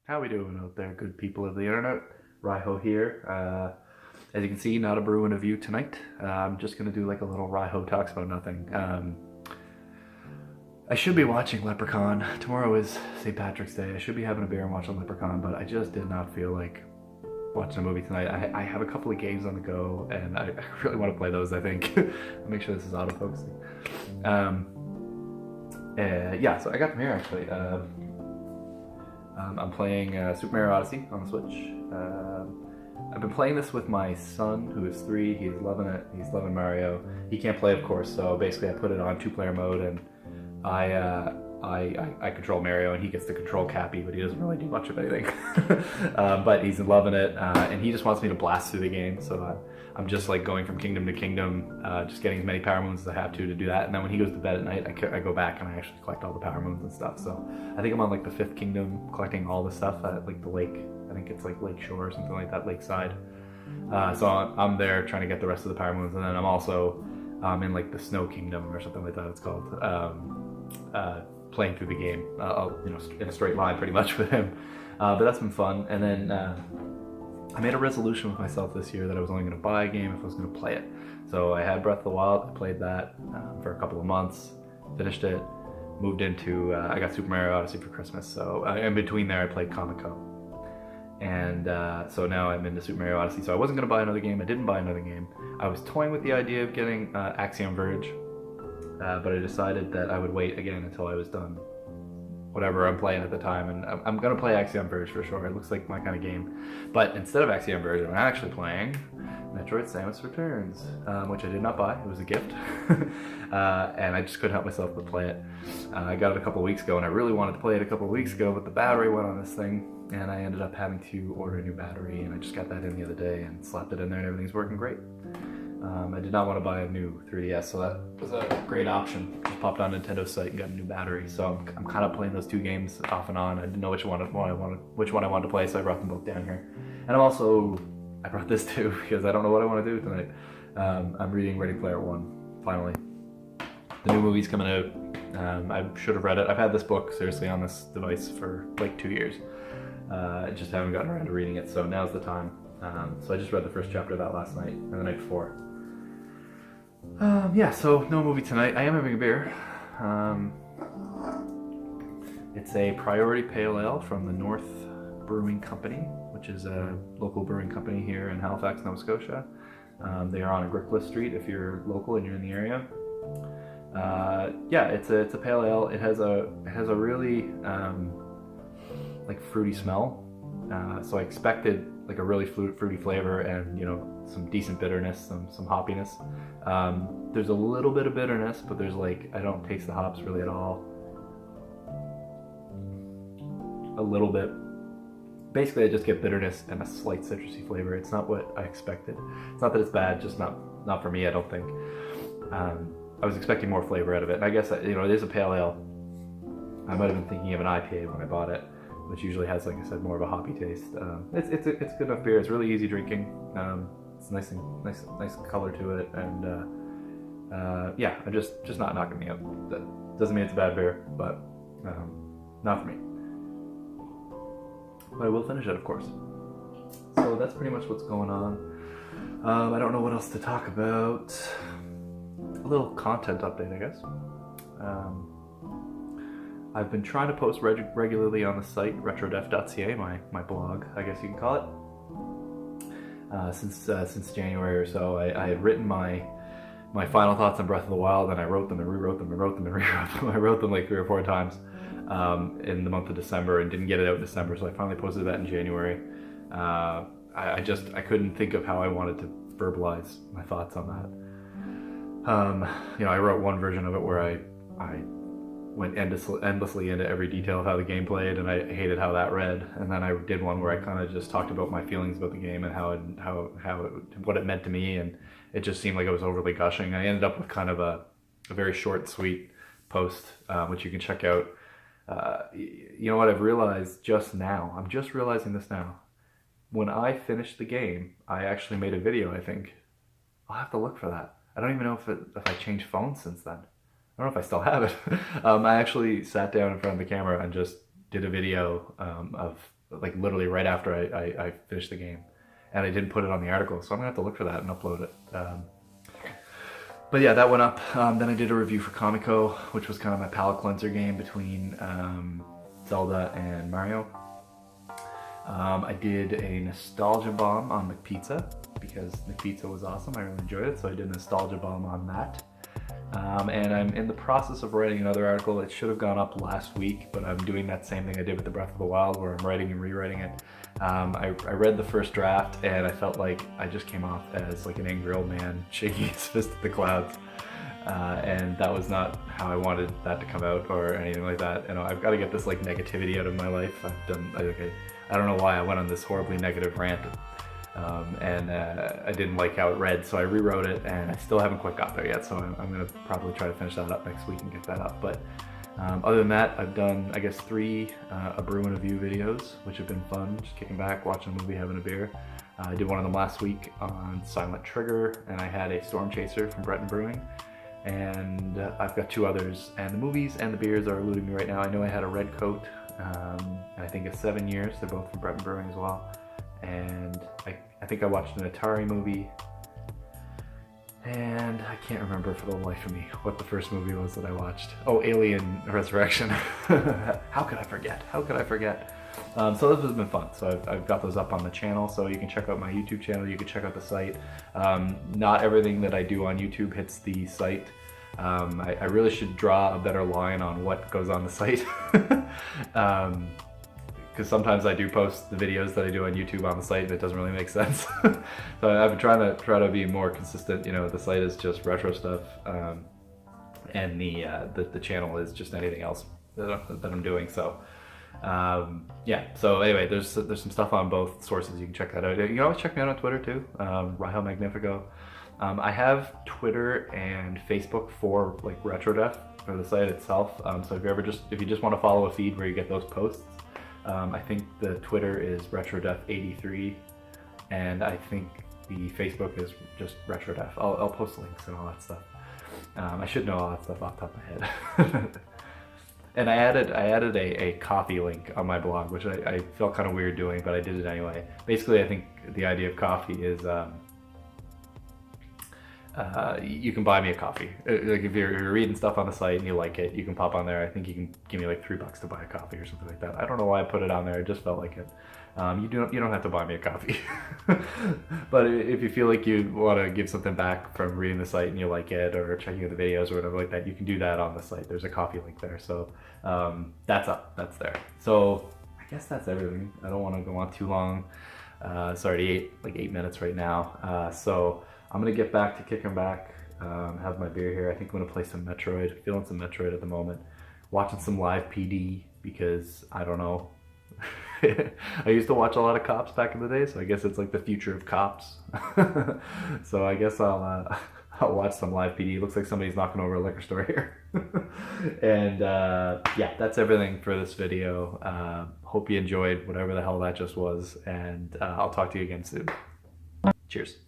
How we doing out there, good people of the internet? Raiho here. As you can see, not a brewing of you tonight. I'm just gonna do like a little Raiho talks about nothing. I should be watching Leprechaun. Tomorrow is St. Patrick's Day. I should be having a beer and watching Leprechaun, but I just did not feel like watching a movie tonight. I have a couple of games on the go, and I really want to play those, I think. I'll make sure this is autofocusing. Yeah, so I got them here actually. I'm playing Super Mario Odyssey on the Switch. I've been playing this with my son, who is 3. He's loving it. He's loving Mario. He can't play, of course, so basically I put it on 2-player mode, and I control Mario, and he gets to control Cappy, but he doesn't really do much of anything. But he's loving it, and he just wants me to blast through the game, so I'm just like going from kingdom to kingdom, just getting as many power moons as I have to do that. And then when he goes to bed at night, I go back and I actually collect all the power moons and stuff. So I think I'm on like the 5th kingdom, collecting all the stuff at like the lake. I think it's like Lake Shore or something like that, lakeside. So I'm there trying to get the rest of the power moons, and then I'm also in like the Snow Kingdom or something like that. It's called playing through the game, in a straight line pretty much with him. But that's been fun. And then I made a resolution with myself this year that I was only going to buy a game if I was going to play it. So I had Breath of the Wild. I played that for a couple of months, finished it, moved into I got Super Mario Odyssey for Christmas. So in between there, I played Comico. And so now I'm into Super Mario Odyssey. So I wasn't going to buy another game. I didn't buy another game. I was toying with the idea of getting Axiom Verge, but I decided that I would wait again until I was done whatever I'm playing at the time, and I'm gonna play Axiom Verge for sure. It looks like my kind of game. But instead of Axiom Verge, I'm actually playing Metroid Samus Returns, which I did not buy. It was a gift, and I just couldn't help myself but play it. I got it a couple weeks ago, and I really wanted to play it a couple weeks ago, but the battery went on this thing, and I ended up having to order a new battery, and I just got that in the other day and slapped it in there, and everything's working great. I did not want to buy a new 3DS, so that was a great option. Just popped on Nintendo's site and got a new battery. So I'm kind of playing those 2 games off and on. I didn't know which one I wanted to play, so I brought them both down here. And I brought this too because I don't know what I want to do tonight. I'm reading Ready Player One finally. The new movie's coming out. I should have read it. I've had this book seriously on this device for like 2 years. I just haven't gotten around to reading it, so now's the time. So I just read the first chapter of that last night and the night before. Yeah, so no movie tonight. I am having a beer. It's a Priority Pale Ale from the North Brewing Company, which is a local brewing company here in Halifax, Nova Scotia. They are on Agricola Street if you're local and you're in the area. Yeah, it's a pale ale. It has a really like fruity smell. So I expected like a really fruity flavor and some decent bitterness, some hoppiness. There's a little bit of bitterness, but there's I don't taste the hops really at all. A little bit. Basically, I just get bitterness and a slight citrusy flavor. It's not what I expected. It's not that it's bad, just not for me, I don't think. I was expecting more flavor out of it, and I guess it is a pale ale. I might have been thinking of an IPA when I bought it, which usually has, like I said, more of a hoppy taste. It's good enough beer. It's really easy drinking. It's nice color to it, and yeah, I'm just not knocking me out. That doesn't mean it's a bad beer, but not for me. But I will finish it, of course. So that's pretty much what's going on. I don't know what else to talk about. A little content update, I guess. I've been trying to post regularly on the site, retrodef.ca, my blog, I guess you can call it, since January or so. I had written my final thoughts on Breath of the Wild, and I wrote them and rewrote them and wrote them and rewrote them. I wrote them like 3 or 4 times in the month of December and didn't get it out in December, so I finally posted that in January. I couldn't think of how I wanted to verbalize my thoughts on that. I wrote one version of it where I went endlessly into every detail of how the game played, and I hated how that read. And then I did one where I kind of just talked about my feelings about the game and what it meant to me, and it just seemed like I was overly gushing. I ended up with kind of a very short, sweet post, which you can check out. You know what I've realized just now? I'm just realizing this now. When I finished the game, I actually made a video, I think. I'll have to look for that. I don't even know if I changed phones since then. I don't know if I still have it. I actually sat down in front of the camera and just did a video of like literally right after I finished the game, and I didn't put it on the article, so I'm gonna have to look for that and upload it. But yeah, that went up. Then I did a review for Comico, which was kind of my palate cleanser game between Zelda and Mario. I did a nostalgia bomb on McPizza because McPizza was awesome. I really enjoyed it, so I did a nostalgia bomb on that. And I'm in the process of writing another article. It should have gone up last week, but I'm doing that same thing I did with the Breath of the Wild, where I'm writing and rewriting it. I read the first draft, and I felt like I just came off as like an angry old man shaking his fist at the clouds. And that was not how I wanted that to come out or anything like that. You know, I've got to get this like negativity out of my life. I don't know why I went on this horribly negative rant. I didn't like how it read, so I rewrote it, and I still haven't quite got there yet, so I'm going to probably try to finish that up next week and get that up. But other than that, I've done, I guess, 3 A Brew and a View videos, which have been fun, just kicking back, watching a movie, having a beer. I did one of them last week on Silent Trigger, and I had a Storm Chaser from Breton Brewing, and I've got 2 others, and the movies and the beers are eluding me right now. I know I had a Red Coat, and I think it's 7 years. They're both from Breton Brewing as well. And I think I watched an Atari movie, and I can't remember for the life of me what the first movie was that I watched. Oh, Alien Resurrection. How could I forget? How could I forget? So this has been fun. So I've got those up on the channel, so you can check out my YouTube channel, you can check out the site. Not everything that I do on YouTube hits the site. I really should draw a better line on what goes on the site. Because sometimes I do post the videos that I do on YouTube on the site and it doesn't really make sense. So I've been trying to be more consistent. You know, the site is just retro stuff, and the channel is just anything else that I'm doing. So yeah. So anyway, there's some stuff on both sources. You can check that out. You can always check me out on Twitter too, Rahel Magnifico. I have Twitter and Facebook for like RetroDef for the site itself. So if you just want to follow a feed where you get those posts. I think the Twitter is RetroDef83, and I think the Facebook is just RetroDef. I'll post links and all that stuff. I should know all that stuff off the top of my head. And I added a coffee link on my blog, which I felt kind of weird doing, but I did it anyway. Basically, I think the idea of coffee is you can buy me a coffee. Like if you're reading stuff on the site and you like it, you can pop on there. I think you can give me like $3 to buy a coffee or something like that. I don't know why I put it on there. I just felt like it. You don't have to buy me a coffee. But if you feel like you want to give something back from reading the site and you like it, or checking out the videos or whatever like that, you can do that on the site. There's a coffee link there. So that's up. That's there. So I guess that's everything. I don't want to go on too long. It's already 8 minutes right now. So I'm gonna get back to kicking back, have my beer here. I think I'm gonna play some Metroid, feeling some Metroid at the moment. Watching some live PD because, I don't know. I used to watch a lot of Cops back in the day, so I guess it's like the future of Cops. So I guess I'll watch some live PD. Looks like somebody's knocking over a liquor store here. And yeah, that's everything for this video. Hope you enjoyed whatever the hell that just was, and I'll talk to you again soon. Cheers.